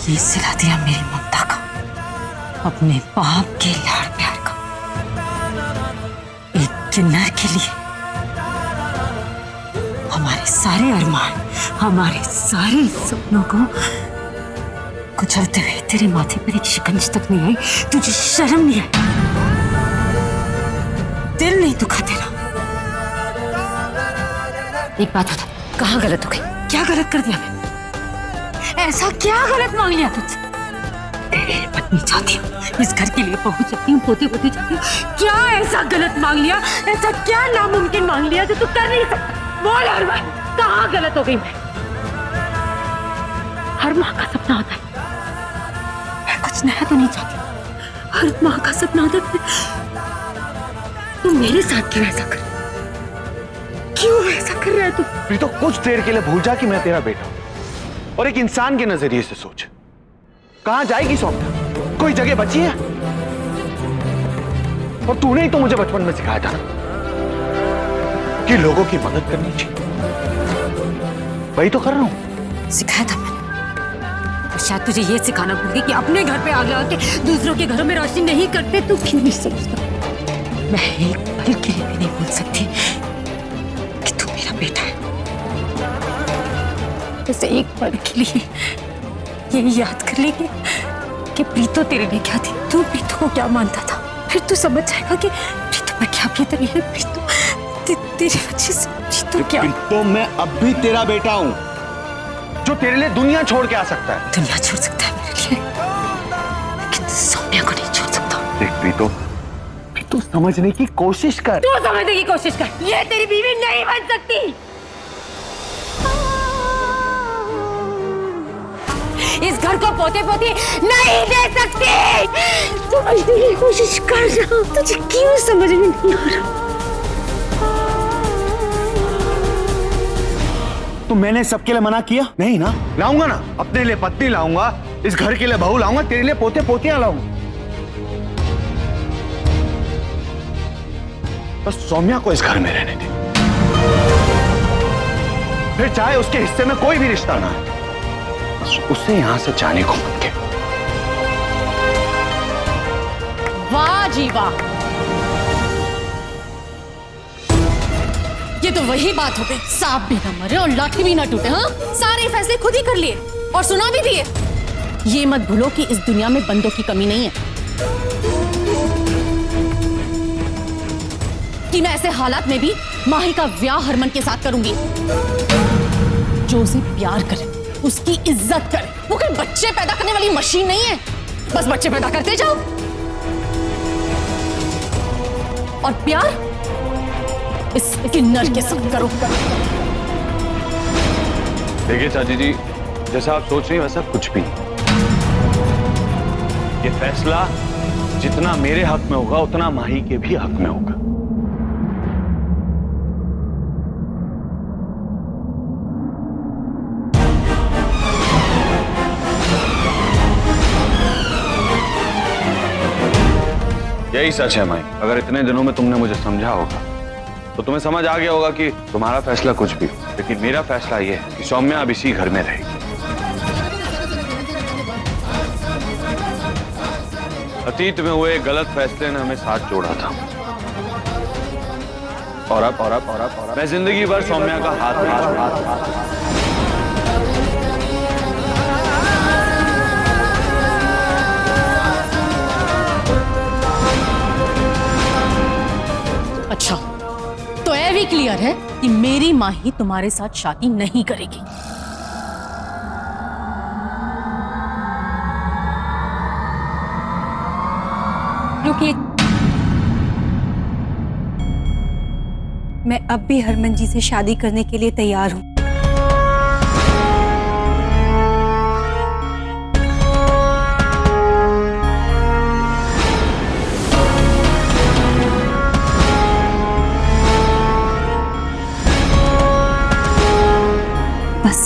ये सिला दिया मेरी ममता का, अपने बाप के लाड़ प्यार का। एक किन्नर के लिए हमारे सारे अरमान, हमारे सारे सपनों को कुचलते हुए तेरे माथे पर एक शिकंज तक नहीं आई। तुझे शर्म नहीं आई? दिल नहीं दुखा तेरा? एक बात बता, कहाँ गलत हो गई? क्या गलत कर दिया मैंने? ऐसा क्या गलत मांग लिया तुझसे? तेरी पत्नी चाहती हूँ, इस घर के लिए बहू चाहती हूँ, पोती पोती चाहती हूँ। क्या ऐसा गलत मांग लिया? ऐसा क्या नामुमकिन मांग लिया जो तू कर नहीं सकता? बोल अरमान, कहाँ गलत हो गई मैं? हर माँ का सपना होता है, मैं कुछ नया तो नहीं चाहती। हर माँ का सपना होता है, तू मेरे साथ क्यों ऐसा कर? क्यों ऐसा कर रहा है तू? प्रीतो, कुछ देर के लिए भूल जा कि मैं तेरा बेटा हूं और एक इंसान के नजरिए से सोच। कहां जाएगी सौम्या? कोई जगह बची है? और तूने ही तो मुझे बचपन में सिखाया था कि लोगों की मदद करनी चाहिए। वही तो कर रहा हूं। सिखाया था मैंने, और शायद तुझे ये सिखाना भूल गई कि अपने घर पे आगे आके दूसरों के घरों में रोशनी नहीं करते। तू क्यों नहीं समझता? मैं एक पल के लिए भी नहीं भूल सकती कि तू मेरा बेटा है। जैसे एक पल के लिए ये याद कर लेंगे कि प्रीतो तेरे लिए क्या थी, तू प्रीतो को क्या मानता था, फिर तू समझ जाएगा कि प्रीतो पर क्या बीत रही है। प्रीतो तेरी वजह से प्रीतो क्या? प्रीतो, मैं अब भी तेरा बेटा हूं, जो तेरे लिए दुनिया छोड़ के आ सकता है। दुनिया छोड़ सकता है मेरे लिए, लेकिन सौम्या को नहीं छोड़ सकता। देख प्रीतो, तू समझने की कोशिश कर। तू समझने की कोशिश कर। ये तेरी बीवी नहीं बन सकती। इस घर को पोते पोते नहीं दे सकती। समझने की कोशिश कर रहा हूं, तुझे क्यों समझ में नहीं आ रहा? तो मैंने सबके लिए मना किया नहीं ना? लाऊंगा ना, अपने लिए पत्नी लाऊंगा, इस घर के लिए बहू लाऊंगा, तेरे लिए पोते पोतियां लाऊंगा। बस सौम्या को इस घर में रहने दे, फिर चाहे उसके हिस्से में कोई भी रिश्ता ना है, बस उसे यहां से जाने को मन के। वाह जी वाह, ये तो वही बात हो गई, सांप भी ना मरे और लाठी भी ना टूटे। हाँ, सारे फैसले खुद ही कर लिए और सुना भी दिए। ये मत भूलो कि इस दुनिया में बंदों की कमी नहीं है, कि मैं ऐसे हालात में भी माही का ब्याह हरमन के साथ करूंगी, जो उसे प्यार करे, उसकी इज्जत करे। वो कोई बच्चे पैदा करने वाली मशीन नहीं है, बस बच्चे पैदा करते जाओ। और प्यार इस किन्नर के साथ करो। देखिए चाची जी, जैसा आप सोच रही हैं वैसा कुछ भी नहीं। ये फैसला जितना मेरे हक में होगा उतना माही के भी हक में होगा। यही सच है माई। अगर इतने दिनों में तुमने मुझे समझा होगा तो तुम्हें समझ आ गया होगा कि तुम्हारा फैसला कुछ भी, लेकिन मेरा फैसला यह है कि सौम्या अब इसी घर में रहेगी। अतीत में हुए गलत फैसले ने हमें साथ जोड़ा था, और अब मैं जिंदगी भर सौम्या का हाथ हाथ। अच्छा, तो यह भी क्लियर है कि मेरी माही तुम्हारे साथ शादी नहीं करेगी। रुकिए, मैं अब भी हरमन जी से शादी करने के लिए तैयार हूं। बस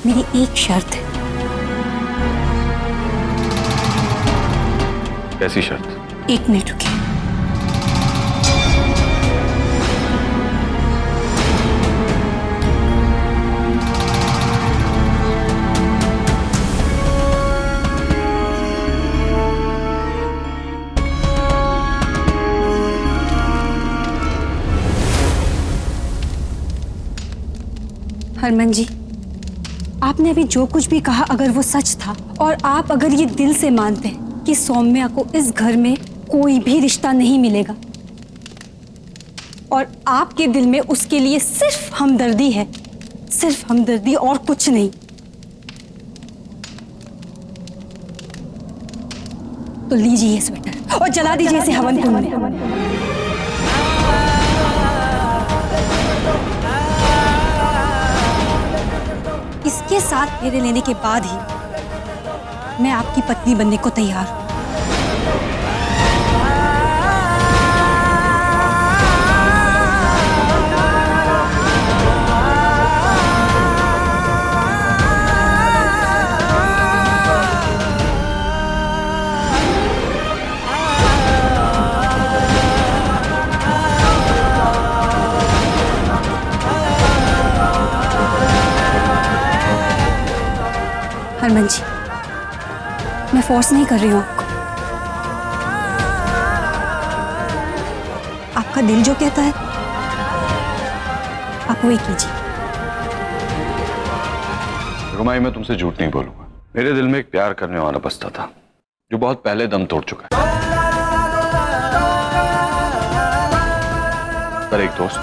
मेरी एक शर्त है। कैसी शर्त? एक मिनट रुकिए। हरमन जी, आपने अभी जो कुछ भी कहा अगर वो सच था और आप अगर ये दिल से मानते हैं कि सौम्या को इस घर में कोई भी रिश्ता नहीं मिलेगा और आपके दिल में उसके लिए सिर्फ हमदर्दी है, सिर्फ हमदर्दी और कुछ नहीं, तो लीजिए ये स्वेटर और जला दीजिए इसे हवन कुंड में। इसके साथ फेरे लेने के बाद ही मैं आपकी पत्नी बनने को तैयार हूं। हरमन जी, मैं फोर्स नहीं कर रही हूं आपको। आपका दिल जो कहता है आप वही कीजिए। रुमाई, मैं तुमसे झूठ नहीं बोलूंगा। मेरे दिल में एक प्यार करने वाला बसता था जो बहुत पहले दम तोड़ चुका है, पर एक दोस्त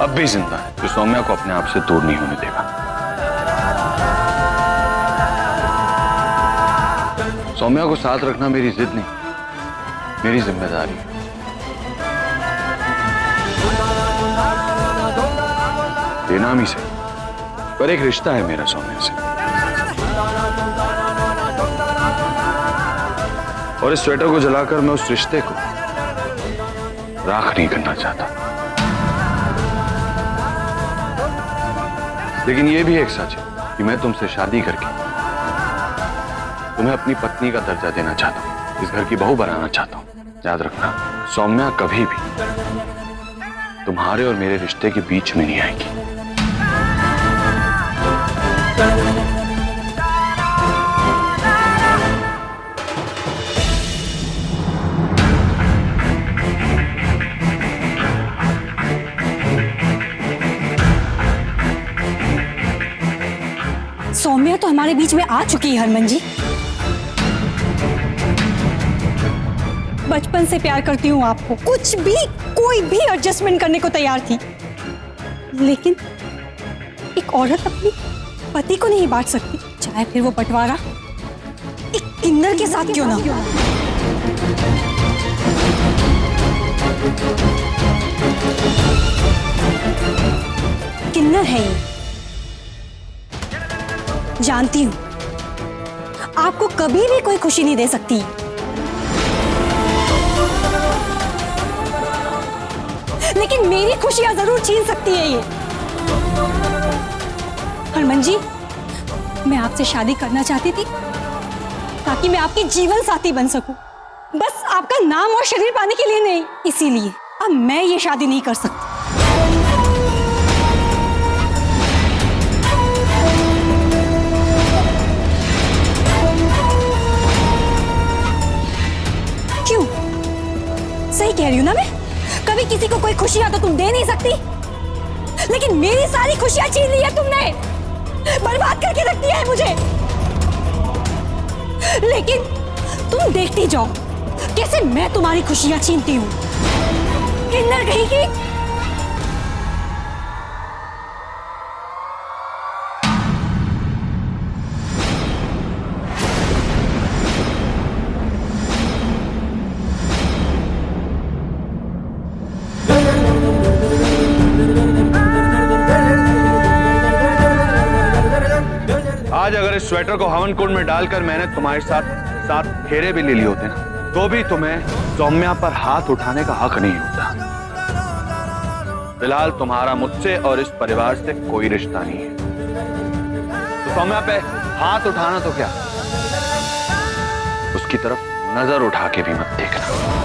अब भी जिंदा है जो सौम्या को अपने आप से दूर नहीं होने देगा। सौम्या को साथ रखना मेरी जिद नहीं, मेरी जिम्मेदारी है। बेनामी से, पर एक रिश्ता है मेरा सौम्या से, और इस स्वेटर को जलाकर मैं उस रिश्ते को राख नहीं करना चाहता। लेकिन यह भी एक सच है कि मैं तुमसे शादी करके तुम्हें अपनी पत्नी का दर्जा देना चाहता हूं, इस घर की बहू बनाना चाहता हूं। याद रखना, सौम्या कभी भी तुम्हारे और मेरे रिश्ते के बीच में नहीं आएगी। सौम्या तो हमारे बीच में आ चुकी है हरमन जी। बचपन से प्यार करती हूँ आपको, कुछ भी कोई भी एडजस्टमेंट करने को तैयार थी, लेकिन एक औरत अपनी पति को नहीं बांट सकती, चाहे फिर वो बंटवारा एक किन्नर के साथ क्यों ना हो। किन्नर है ये, जानती हूं आपको कभी भी कोई खुशी नहीं दे सकती, लेकिन मेरी खुशियां जरूर छीन सकती है ये। हरमन जी, मैं आपसे शादी करना चाहती थी ताकि मैं आपकी जीवन साथी बन सकूं, बस आपका नाम और शरीर पाने के लिए नहीं। इसीलिए अब मैं ये शादी नहीं कर सकती। क्यों? सही कह रही हूं ना मैं? कभी किसी को कोई खुशियां तो तुम दे नहीं सकती, लेकिन मेरी सारी खुशियां छीन ली है तुमने, बर्बाद करके रख दिया है मुझे। लेकिन तुम देखती जाओ कैसे मैं तुम्हारी खुशियां छीनती हूं। किन्नर कहीं की। आज अगर इस स्वेटर को हवन कुंड में डालकर मैंने तुम्हारे साथ फेरे भी ले लिए होते ना, तो भी तुम्हें सौम्या पर हाथ उठाने का हक नहीं होता। फिलहाल तुम्हारा मुझसे और इस परिवार से कोई रिश्ता नहीं है, तो सौम्या पे हाथ उठाना तो क्या, उसकी तरफ नजर उठा के भी मत देखना।